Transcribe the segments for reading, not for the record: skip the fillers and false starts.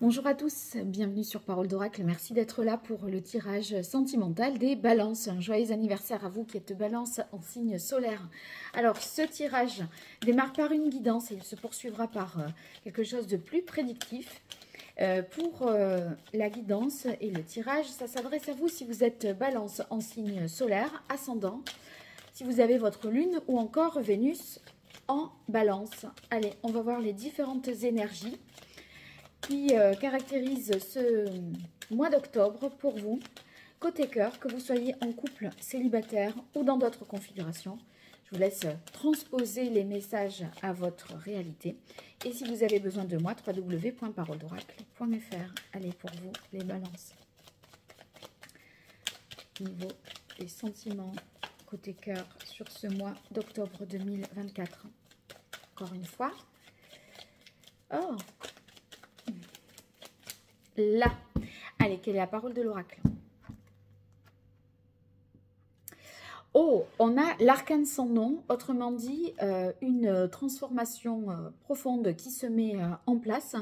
Bonjour à tous, bienvenue sur Parole d'Oracle. Merci d'être là pour le tirage sentimental des balances. Un joyeux anniversaire à vous qui êtes balance en signe solaire. Alors, ce tirage démarre par une guidance et il se poursuivra par quelque chose de plus prédictif. Pour la guidance et le tirage, ça s'adresse à vous si vous êtes balance en signe solaire, ascendant, si vous avez votre lune ou encore Vénus en balance. Allez, on va voir les différentes énergies qui caractérise ce mois d'octobre pour vous. Côté cœur, que vous soyez en couple, célibataire ou dans d'autres configurations, je vous laisse transposer les messages à votre réalité. Et si vous avez besoin de moi, www.paroledoracle.fr. Allez, pour vous, les balances. Niveau des sentiments côté cœur sur ce mois d'octobre 2024. Encore une fois. Oh! Là. Allez, quelle est la parole de l'oracle? Oh, on a l'arcane sans nom, autrement dit, une transformation profonde qui se met en place.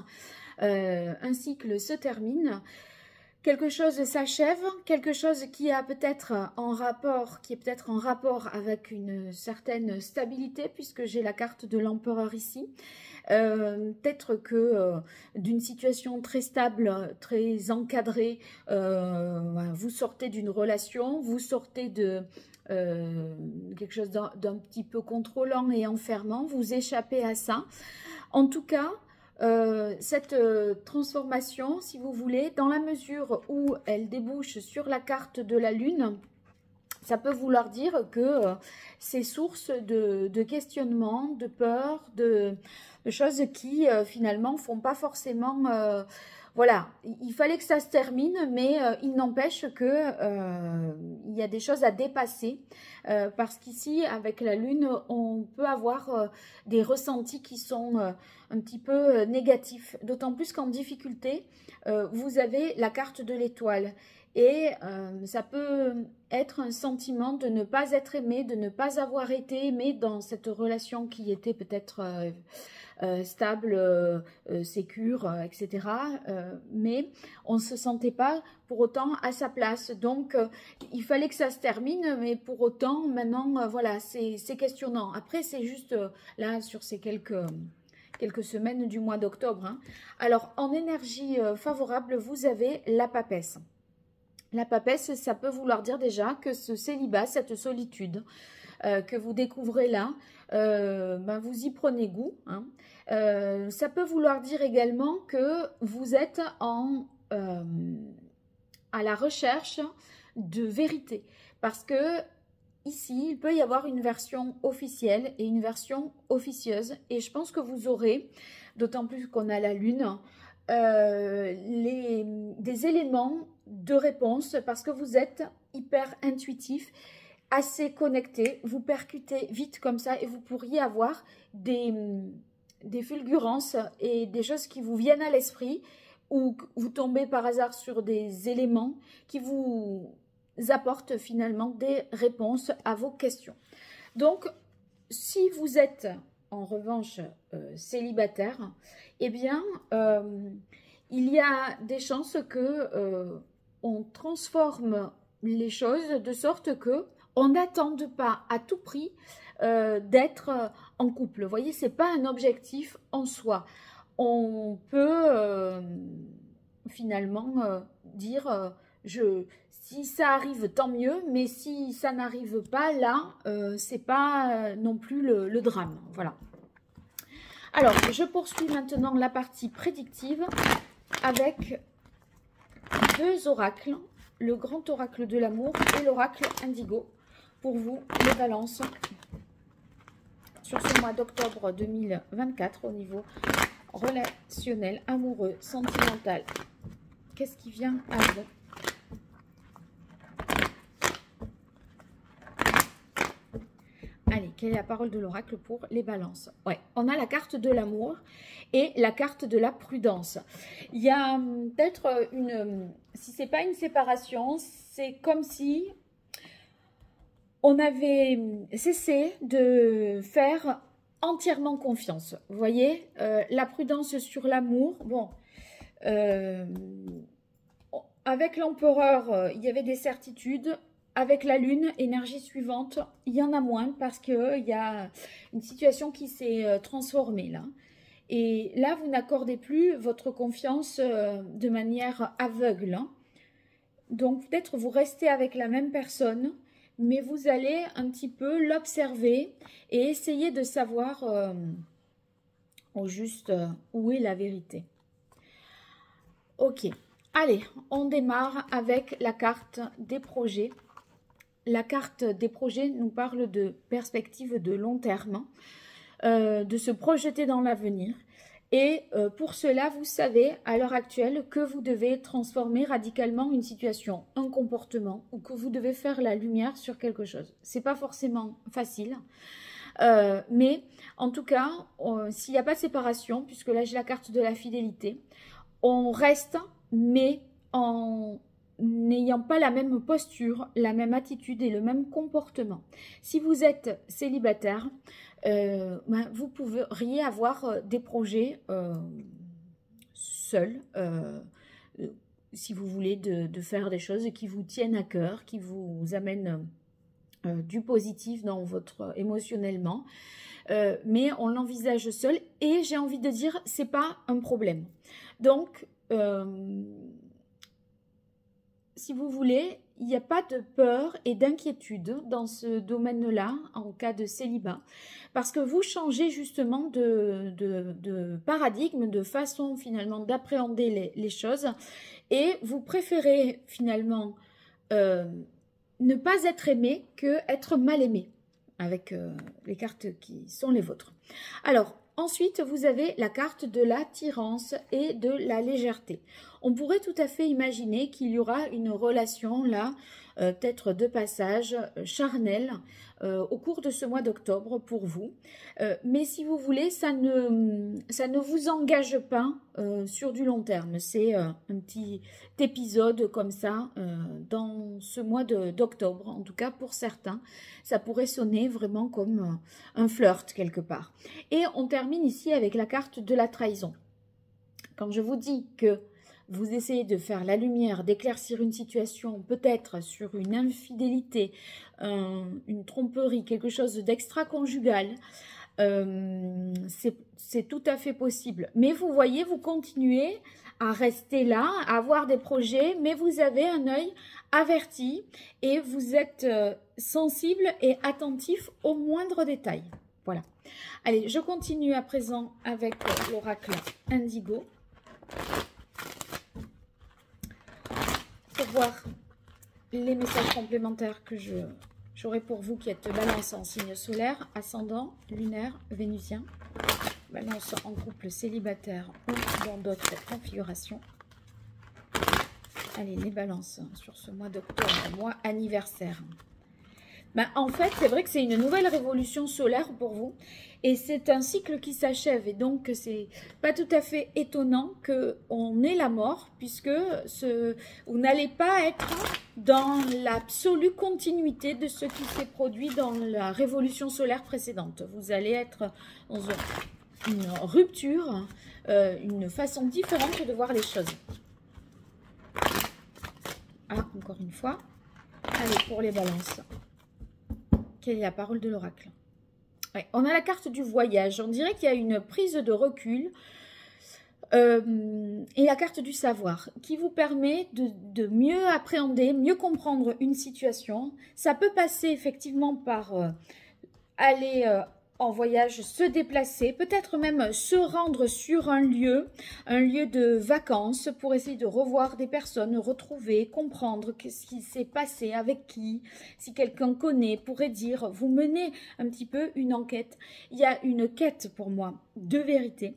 Un cycle se termine. Quelque chose s'achève, quelque chose qui a peut-être en rapport, avec une certaine stabilité, puisque j'ai la carte de l'empereur ici. Peut-être que d'une situation très stable, très encadrée, vous sortez d'une relation, vous sortez de quelque chose d'un petit peu contrôlant et enfermant, vous échappez à ça. En tout cas, cette transformation, si vous voulez, dans la mesure où elle débouche sur la carte de la Lune, ça peut vouloir dire que c'est source de questionnements, de peurs, de choses qui finalement font pas forcément... voilà, il fallait que ça se termine, mais il n'empêche que il y a des choses à dépasser, parce qu'ici, avec la Lune, on peut avoir des ressentis qui sont un petit peu négatifs, d'autant plus qu'en difficulté, vous avez la carte de l'étoile. Et ça peut être un sentiment de ne pas être aimé, de ne pas avoir été aimé dans cette relation qui était peut-être stable, sécure, etc. Mais on ne se sentait pas pour autant à sa place. Donc, il fallait que ça se termine, mais pour autant, maintenant, voilà, c'est questionnant. Après, c'est juste là, sur ces quelques semaines du mois d'octobre. Hein. Alors, en énergie favorable, vous avez la papesse. La papesse, ça peut vouloir dire déjà que ce célibat, cette solitude que vous découvrez là, vous y prenez goût. Hein. Ça peut vouloir dire également que vous êtes à la recherche de vérité. Parce que ici, il peut y avoir une version officielle et une version officieuse. Et je pense que vous aurez, d'autant plus qu'on a la Lune, des éléments de réponse parce que vous êtes hyper intuitif, assez connecté, vous percutez vite comme ça et vous pourriez avoir des fulgurances et des choses qui vous viennent à l'esprit ou vous tombez par hasard sur des éléments qui vous apportent finalement des réponses à vos questions. Donc, si vous êtes en revanche célibataire, eh bien, il y a des chances que on transforme les choses de sorte que on n'attende pas à tout prix d'être en couple. Vous voyez, c'est pas un objectif en soi. On peut finalement dire si ça arrive, tant mieux, mais si ça n'arrive pas, là, c'est pas non plus le drame. Voilà. Alors, je poursuis maintenant la partie prédictive avec deux oracles, le grand oracle de l'amour et l'oracle indigo, pour vous, les balances, sur ce mois d'octobre 2024, au niveau relationnel, amoureux, sentimental. Qu'est-ce qui vient à vous? Allez, quelle est la parole de l'oracle pour les balances? Ouais, on a la carte de l'amour et la carte de la prudence. Il y a peut-être si c'est pas une séparation, c'est comme si on avait cessé de faire entièrement confiance. Vous voyez, la prudence sur l'amour, bon, Euh, avec l'empereur, il y avait des certitudes. Avec la lune, énergie suivante, il y en a moins parce qu'il y a une situation qui s'est transformée là. Et là, vous n'accordez plus votre confiance de manière aveugle, hein. Donc peut-être vous restez avec la même personne, mais vous allez un petit peu l'observer et essayer de savoir au juste où est la vérité. Ok, allez, on démarre avec la carte des projets. La carte des projets nous parle de perspectives de long terme, de se projeter dans l'avenir. Et pour cela, vous savez à l'heure actuelle que vous devez transformer radicalement une situation, un comportement, ou que vous devez faire la lumière sur quelque chose. C'est pas forcément facile, mais en tout cas, s'il n'y a pas de séparation, puisque là j'ai la carte de la fidélité, on reste, mais en n'ayant pas la même posture, la même attitude et le même comportement. Si vous êtes célibataire, vous pourriez avoir des projets seuls, si vous voulez, de faire des choses qui vous tiennent à cœur, qui vous amènent du positif dans votre émotionnellement, mais on l'envisage seul et j'ai envie de dire c'est pas un problème. Donc si vous voulez, il n'y a pas de peur et d'inquiétude dans ce domaine-là en cas de célibat, parce que vous changez justement de paradigme, de façon finalement d'appréhender les choses, et vous préférez finalement ne pas être aimé que être mal aimé, avec les cartes qui sont les vôtres. Alors, ensuite, vous avez la carte de l'attirance et de la légèreté. On pourrait tout à fait imaginer qu'il y aura une relation là, peut-être de passage charnel au cours de ce mois d'octobre pour vous. Mais si vous voulez, ça ne vous engage pas sur du long terme. C'est un petit épisode comme ça dans ce mois d'octobre. En tout cas, pour certains, ça pourrait sonner vraiment comme un flirt quelque part. Et on termine ici avec la carte de la trahison. Quand je vous dis que vous essayez de faire la lumière, d'éclaircir une situation, peut-être sur une infidélité, une tromperie, quelque chose d'extra-conjugal, c'est tout à fait possible. Mais vous voyez, vous continuez à rester là, à avoir des projets, mais vous avez un œil averti et vous êtes sensible et attentif aux moindres détails. Voilà. Allez, je continue à présent avec l'oracle Indigo. Pour voir les messages complémentaires que j'aurai pour vous qui êtes Balance en signe solaire, ascendant, lunaire, vénusien, Balance en couple célibataire ou dans d'autres configurations. Allez, les balances sur ce mois d'octobre, mois anniversaire. En fait, c'est vrai que c'est une nouvelle révolution solaire pour vous et c'est un cycle qui s'achève et donc c'est pas tout à fait étonnant qu'on ait la mort puisque vous n'allez pas être dans l'absolue continuité de ce qui s'est produit dans la révolution solaire précédente. Vous allez être dans une rupture, une façon différente de voir les choses. Ah, encore une fois. Allez, pour les balances. Quelle est la parole de l'oracle? Ouais, on a la carte du voyage. On dirait qu'il y a une prise de recul et la carte du savoir qui vous permet de mieux appréhender, mieux comprendre une situation. Ça peut passer effectivement par aller en voyage, se déplacer, peut-être même se rendre sur un lieu de vacances pour essayer de revoir des personnes, retrouver, comprendre ce qui s'est passé, avec qui, si quelqu'un connaît, pourrait dire, vous menez un petit peu une enquête. Il y a une quête pour moi de vérité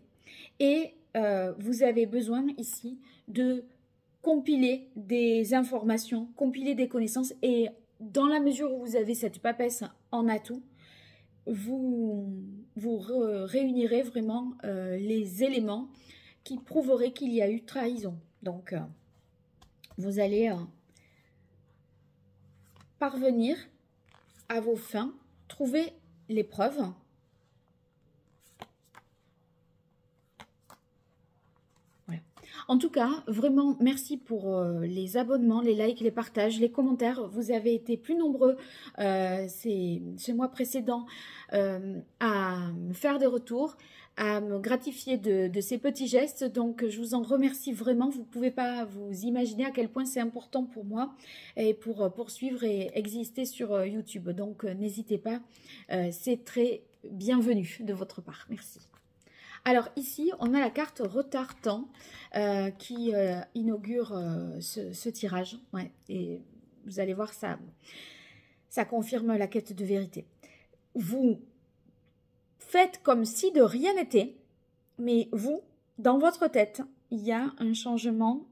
et vous avez besoin ici de compiler des informations, compiler des connaissances et dans la mesure où vous avez cette papesse en atout, vous réunirez vraiment les éléments qui prouveraient qu'il y a eu trahison. Donc, vous allez parvenir à vos fins, trouver les preuves. Voilà. En tout cas, vraiment, merci pour les abonnements, les likes, les partages, les commentaires. Vous avez été plus nombreux ces mois précédents à me faire des retours, à me gratifier de ces petits gestes. Donc, je vous en remercie vraiment. Vous ne pouvez pas vous imaginer à quel point c'est important pour moi et pour poursuivre et exister sur YouTube. Donc, n'hésitez pas. C'est très bienvenu de votre part. Merci. Alors ici, on a la carte retard temps qui inaugure ce tirage. Ouais, et vous allez voir, ça confirme la quête de vérité. Vous faites comme si de rien n'était, mais vous, dans votre tête, il y a un changement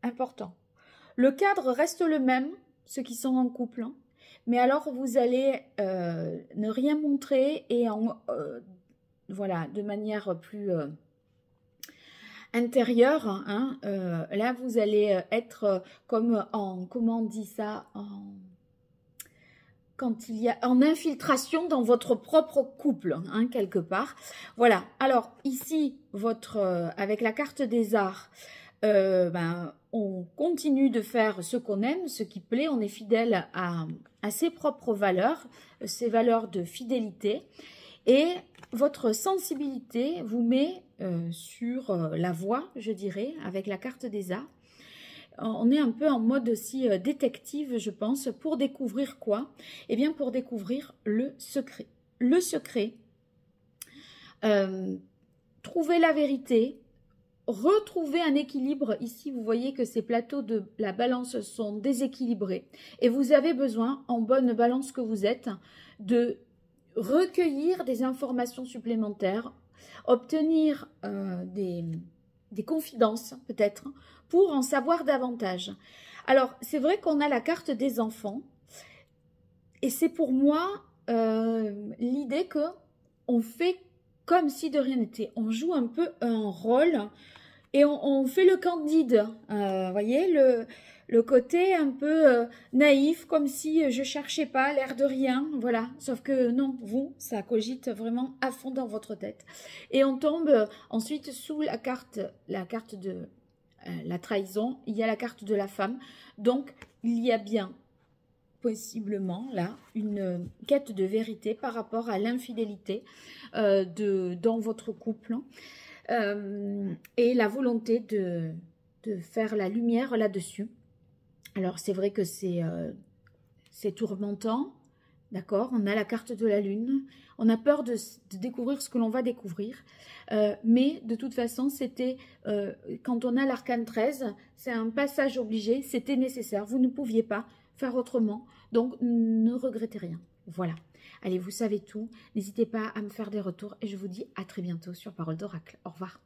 important. Le cadre reste le même, ceux qui sont en couple, hein, mais alors vous allez ne rien montrer et voilà, de manière plus intérieure, hein, là vous allez être comme en, comment on dit ça, quand il y a en infiltration dans votre propre couple, hein, quelque part. Voilà, alors ici, avec la carte des arts, on continue de faire ce qu'on aime, ce qui plaît, on est fidèle à ses propres valeurs, ses valeurs de fidélité. Et votre sensibilité vous met sur la voie, je dirais, avec la carte des arts. On est un peu en mode aussi détective, je pense, pour découvrir quoi? Eh bien, pour découvrir le secret. Le secret, trouver la vérité, retrouver un équilibre. Ici, vous voyez que ces plateaux de la balance sont déséquilibrés. Et vous avez besoin, en bonne balance que vous êtes, de recueillir des informations supplémentaires, obtenir des confidences peut-être, pour en savoir davantage. Alors, c'est vrai qu'on a la carte des enfants, et c'est pour moi l'idée que on fait comme si de rien n'était. On joue un peu un rôle, et on fait le candide, voyez, le côté un peu naïf, comme si je cherchais pas, l'air de rien, voilà. Sauf que non, vous, ça cogite vraiment à fond dans votre tête. Et on tombe ensuite sous la carte de la trahison, il y a la carte de la femme. Donc, il y a bien, possiblement, là, une quête de vérité par rapport à l'infidélité dans votre couple. Et la volonté de faire la lumière là-dessus. Alors, c'est vrai que c'est tourmentant, d'accord? On a la carte de la lune, on a peur de découvrir ce que l'on va découvrir, mais de toute façon, c'était, quand on a l'arcane 13, c'est un passage obligé, c'était nécessaire, vous ne pouviez pas faire autrement, donc ne regrettez rien. Voilà. Allez, vous savez tout, n'hésitez pas à me faire des retours et je vous dis à très bientôt sur Parole d'Oracle. Au revoir.